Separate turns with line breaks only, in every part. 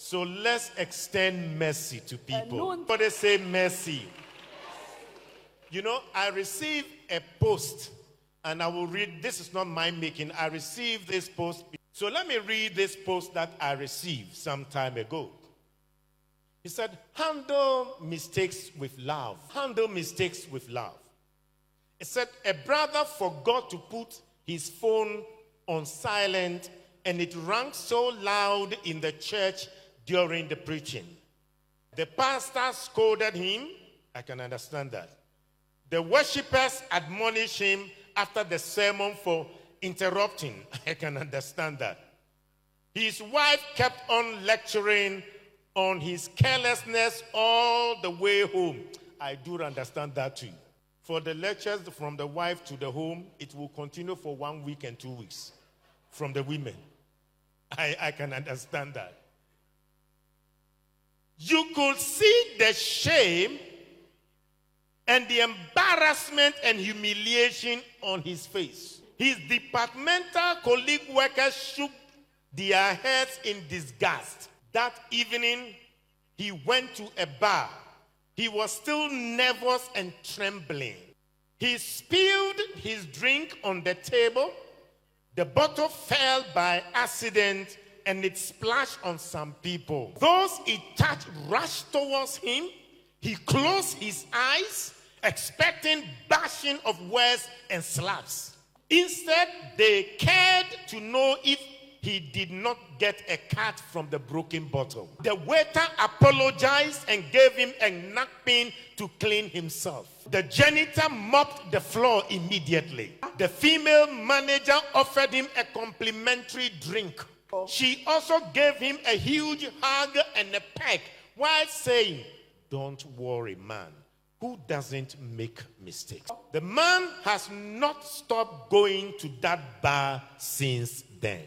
So let's extend mercy to people. But they say mercy. You know, I received a post, and I will read. This is not my making. I received this post. So let me read this post that I received some time ago. He said, handle mistakes with love. Handle mistakes with love. It said, a brother forgot to put his phone on silent, and it rang so loud in the church during the preaching. The pastor scolded him. I can understand that. The worshippers admonished him after the sermon for interrupting. I can understand that. His wife kept on lecturing on his carelessness all the way home. I do understand that too. For the lectures from the wife to the home, it will continue for 1 week and 2 weeks from the women. I can understand that. You could see the shame and the embarrassment and humiliation on his face. His departmental colleague workers shook their heads in disgust. That evening, he went to a bar. He was still nervous and trembling. He spilled his drink on the table. The bottle fell by accident and it splashed on some people. Those it touched rushed towards him. He closed his eyes, expecting bashing of words and slaps. Instead, they cared to know if he did not get a cut from the broken bottle. The waiter apologized and gave him a napkin to clean himself. The janitor mopped the floor immediately. The female manager offered him a complimentary drink. She also gave him a huge hug and a peck while saying, "Don't worry, man. Who doesn't make mistakes?" The man has not stopped going to that bar since then.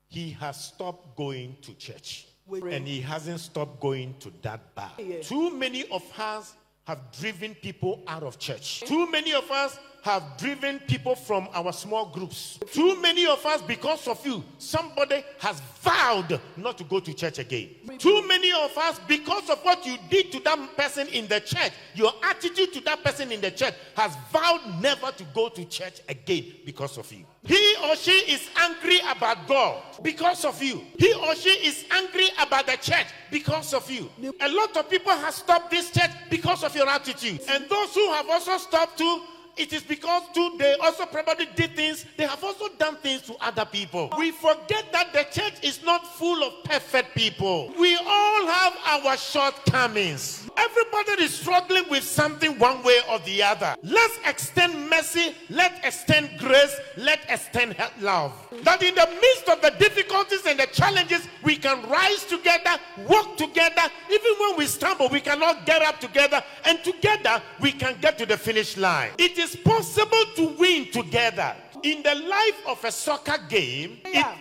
He has stopped going to church. And he hasn't stopped going to that bar. Too many of us have driven people out of church. Too many of us have driven people from our small groups. Too many of us, because of you, somebody has vowed not to go to church again. Too many of us, because of what you did to that person in the church, your attitude to that person in the church, has vowed never to go to church again because of you. He or she is angry about God because of you. He or she is angry about the church because of you. A lot of people have stopped this church because of your attitude. And those who have also stopped too, it is because too they also probably did things. They have also done things to other people. We forget that the church is not full of perfect people. We all have our shortcomings. Everybody is struggling with something one way or the other. Let's extend mercy. Let's extend grace. Let's extend love. That in the midst of the difficulties and the challenges, we can rise together, walk together. Even when we stumble, we cannot get up together. And together, we can get to the finish line. It is possible to win together. In the life of a soccer game,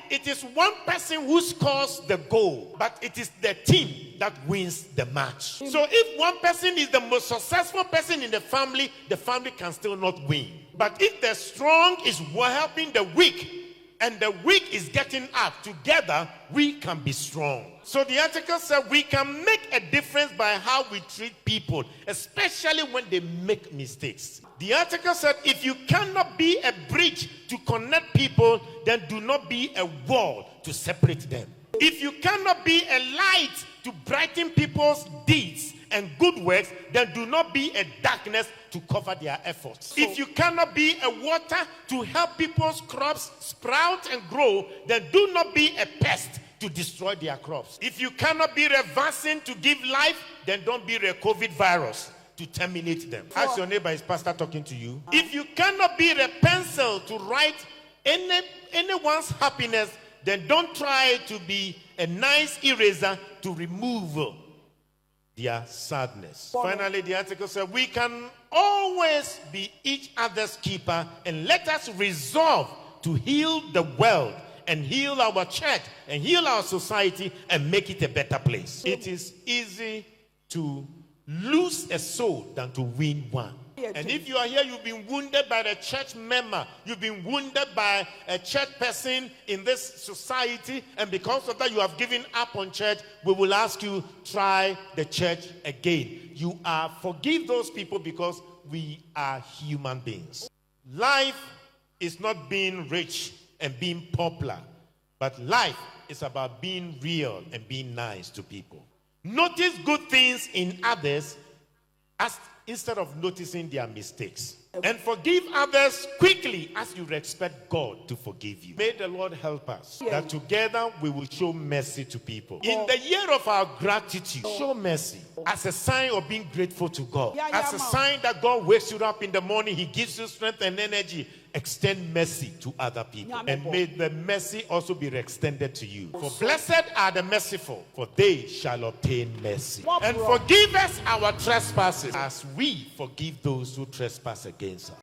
it is one person who scores the goal, but it is the team that wins the match. So if one person is the most successful person in the family can still not win. But if the strong is helping the weak, and the weak is getting up, together we can be strong. So the article said we can make a difference by how we treat people, especially when they make mistakes. The article said if you cannot be a bridge to connect people, then do not be a wall to separate them. If you cannot be a light to brighten people's deeds and good works, then do not be a darkness to cover their efforts. If you cannot be a water to help people's crops sprout and grow, then do not be a pest to destroy their crops. If you cannot be a vaccine to give life, then don't be a COVID virus to terminate them. Ask your neighbor, is pastor talking to you? If you cannot be a pencil to write anyone's happiness, then don't try to be a nice eraser to remove their sadness. Finally, the article said we can always be each other's keeper, and let us resolve to heal the world and heal our church and heal our society and make it a better place. It is easy to lose a soul than to win one. And if you are here, you've been wounded by the church member, you've been wounded by a church person in this society, and because of that you have given up on church, we will ask you, try the church again. You are, forgive those people because we are human beings. Life is not being rich and being popular, but life is about being real and being nice to people. Notice good things in others instead of noticing their mistakes. And forgive others quickly as you expect God to forgive you. May the Lord help us that together we will show mercy to people. In the year of our gratitude, show mercy as a sign of being grateful to God. As a sign that God wakes you up in the morning, He gives you strength and energy. Extend mercy to other people. And may the mercy also be extended to you. For blessed are the merciful, for they shall obtain mercy. And forgive us our trespasses as we forgive those who trespass against us.